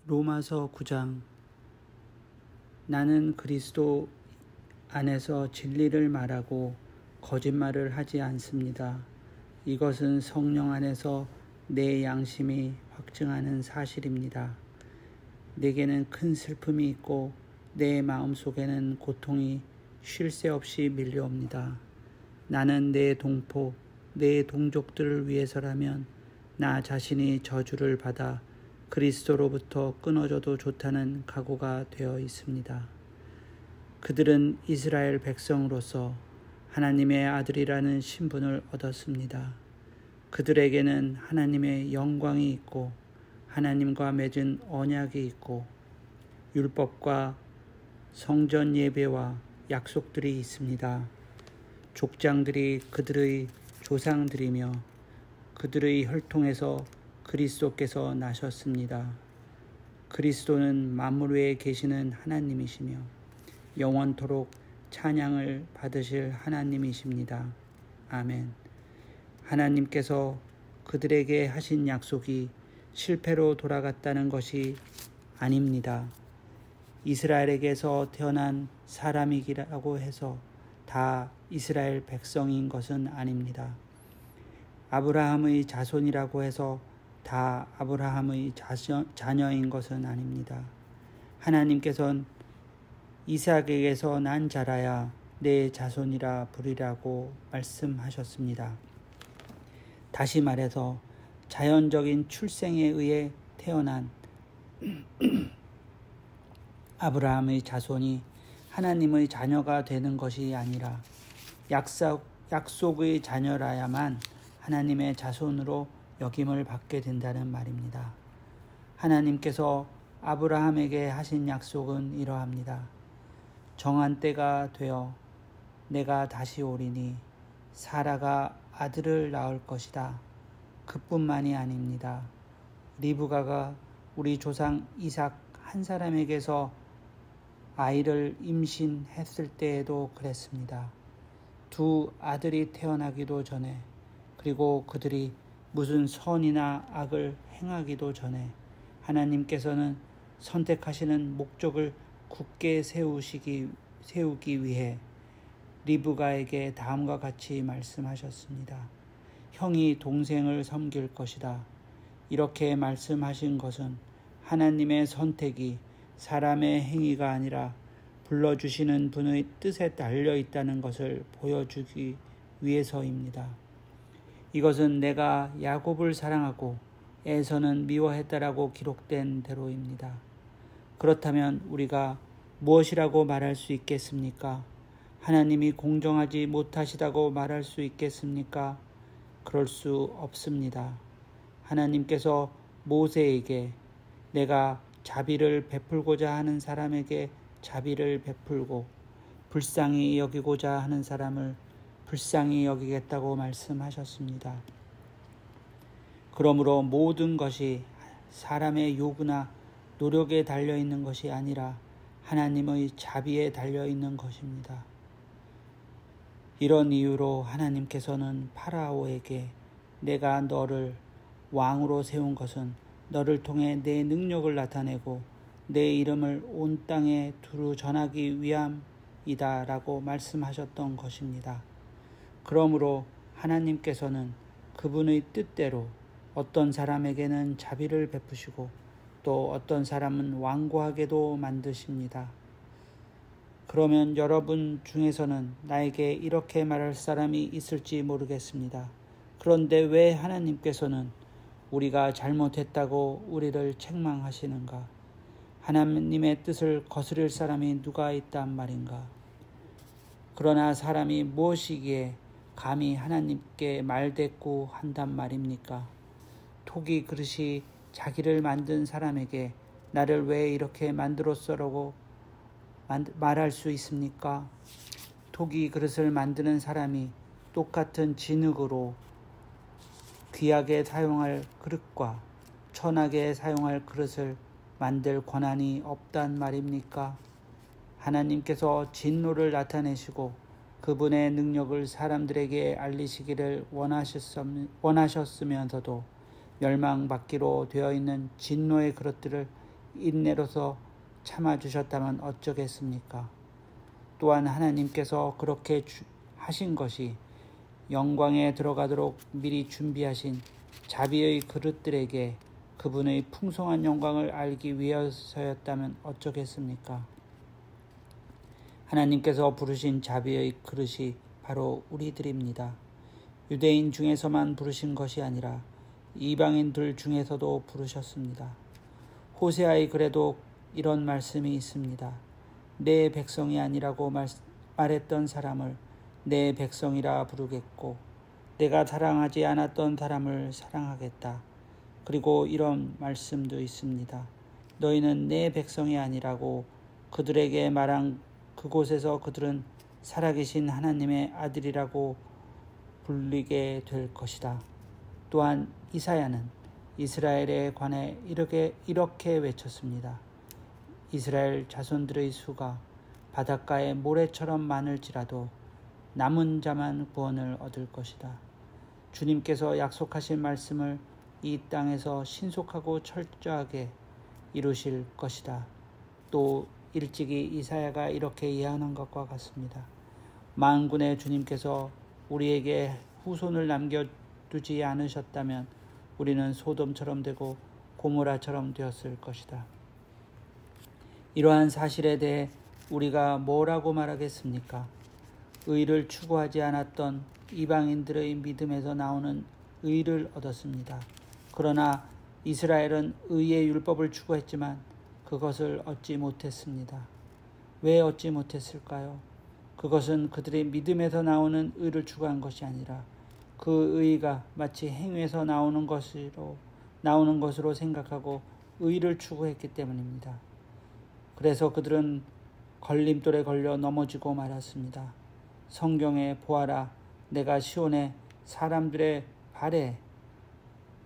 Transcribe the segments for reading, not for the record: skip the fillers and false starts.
로마서 9장. 나는 그리스도 안에서 진리를 말하고 거짓말을 하지 않습니다. 이것은 성령 안에서 내 양심이 확증하는 사실입니다. 내게는 큰 슬픔이 있고 내 마음속에는 고통이 쉴 새 없이 밀려옵니다. 나는 내 동포, 내 동족들을 위해서라면 나 자신이 저주를 받아 그리스도로부터 끊어져도 좋다는 각오가 되어 있습니다. 그들은 이스라엘 백성으로서 하나님의 아들이라는 신분을 얻었습니다. 그들에게는 하나님의 영광이 있고 하나님과 맺은 언약이 있고 율법과 성전 예배와 약속들이 있습니다. 족장들이 그들의 조상들이며 그들의 혈통에서 그리스도께서 나셨습니다. 그리스도는 만물 위에 계시는 하나님이시며 영원토록 찬양을 받으실 하나님이십니다. 아멘. 하나님께서 그들에게 하신 약속이 실패로 돌아갔다는 것이 아닙니다. 이스라엘에게서 태어난 사람이라고 해서 다 이스라엘 백성인 것은 아닙니다. 아브라함의 자손이라고 해서 다 아브라함의 자녀인 것은 아닙니다. 하나님께서는 이삭에게서 난 자라야 내 자손이라 부리라고 말씀하셨습니다. 다시 말해서 자연적인 출생에 의해 태어난 아브라함의 자손이 하나님의 자녀가 되는 것이 아니라 약속의 자녀라야만 하나님의 자손으로 여김을 받게 된다는 말입니다. 하나님께서 아브라함에게 하신 약속은 이러합니다. 정한 때가 되어 내가 다시 오리니 사라가 아들을 낳을 것이다. 그뿐만이 아닙니다. 리브가가 우리 조상 이삭 한 사람에게서 아이를 임신했을 때에도 그랬습니다. 두 아들이 태어나기도 전에 그리고 그들이 무슨 선이나 악을 행하기도 전에 하나님께서는 선택하시는 목적을 굳게 세우기 위해 리브가에게 다음과 같이 말씀하셨습니다. 형이 동생을 섬길 것이다. 이렇게 말씀하신 것은 하나님의 선택이 사람의 행위가 아니라 불러주시는 분의 뜻에 달려 있다는 것을 보여주기 위해서입니다. 이것은 내가 야곱을 사랑하고 에서는 미워했다라고 기록된 대로입니다. 그렇다면 우리가 무엇이라고 말할 수 있겠습니까? 하나님이 공정하지 못하시다고 말할 수 있겠습니까? 그럴 수 없습니다. 하나님께서 모세에게 내가 자비를 베풀고자 하는 사람에게 자비를 베풀고 불쌍히 여기고자 하는 사람을 불쌍히 여기겠다고 말씀하셨습니다. 그러므로 모든 것이 사람의 요구나 노력에 달려있는 것이 아니라 하나님의 자비에 달려있는 것입니다. 이런 이유로 하나님께서는 파라오에게 내가 너를 왕으로 세운 것은 너를 통해 내 능력을 나타내고 내 이름을 온 땅에 두루 전하기 위함이다 라고 말씀하셨던 것입니다. 그러므로 하나님께서는 그분의 뜻대로 어떤 사람에게는 자비를 베푸시고 또 어떤 사람은 완고하게도 만드십니다. 그러면 여러분 중에서는 나에게 이렇게 말할 사람이 있을지 모르겠습니다. 그런데 왜 하나님께서는 우리가 잘못했다고 우리를 책망하시는가? 하나님의 뜻을 거스릴 사람이 누가 있단 말인가? 그러나 사람이 무엇이기에 감히 하나님께 말대꾸 한단 말입니까? 토기 그릇이 자기를 만든 사람에게 나를 왜 이렇게 만들었어라고 말할 수 있습니까? 토기 그릇을 만드는 사람이 똑같은 진흙으로 귀하게 사용할 그릇과 천하게 사용할 그릇을 만들 권한이 없단 말입니까? 하나님께서 진노를 나타내시고 그분의 능력을 사람들에게 알리시기를 원하셨으면서도 멸망받기로 되어 있는 진노의 그릇들을 인내로서 참아주셨다면 어쩌겠습니까? 또한 하나님께서 그렇게 하신 것이 영광에 들어가도록 미리 준비하신 자비의 그릇들에게 그분의 풍성한 영광을 알기 위해서였다면 어쩌겠습니까? 하나님께서 부르신 자비의 그릇이 바로 우리들입니다. 유대인 중에서만 부르신 것이 아니라 이방인들 중에서도 부르셨습니다. 호세아의 글에도 이런 말씀이 있습니다. 내 백성이 아니라고 말했던 사람을 내 백성이라 부르겠고 내가 사랑하지 않았던 사람을 사랑하겠다. 그리고 이런 말씀도 있습니다. 너희는 내 백성이 아니라고 그들에게 말한 그곳에서 그들은 살아계신 하나님의 아들이라고 불리게 될 것이다. 또한 이사야는 이스라엘에 관해 이렇게 외쳤습니다. 이스라엘 자손들의 수가 바닷가의 모래처럼 많을지라도 남은 자만 구원을 얻을 것이다. 주님께서 약속하신 말씀을 이 땅에서 신속하고 철저하게 이루실 것이다. 또 일찍이 이사야가 이렇게 예언한 것과 같습니다. 만군의 주님께서 우리에게 후손을 남겨두지 않으셨다면 우리는 소돔처럼 되고 고모라처럼 되었을 것이다. 이러한 사실에 대해 우리가 뭐라고 말하겠습니까? 의를 추구하지 않았던 이방인들의 믿음에서 나오는 의를 얻었습니다. 그러나 이스라엘은 의의 율법을 추구했지만 그것을 얻지 못했습니다. 왜 얻지 못했을까요? 그것은 그들의 믿음에서 나오는 의를 추구한 것이 아니라 그 의가 마치 행위에서 나오는 것으로 생각하고 의를 추구했기 때문입니다. 그래서 그들은 걸림돌에 걸려 넘어지고 말았습니다. 성경에 보아라, 내가 시온에 사람들의 발에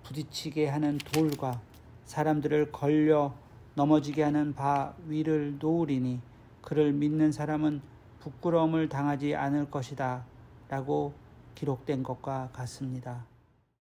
부딪히게 하는 돌과 사람들을 걸려 넘어지게 하는 바 위를 놓으리니 그를 믿는 사람은 부끄러움을 당하지 않을 것이다 라고 기록된 것과 같습니다.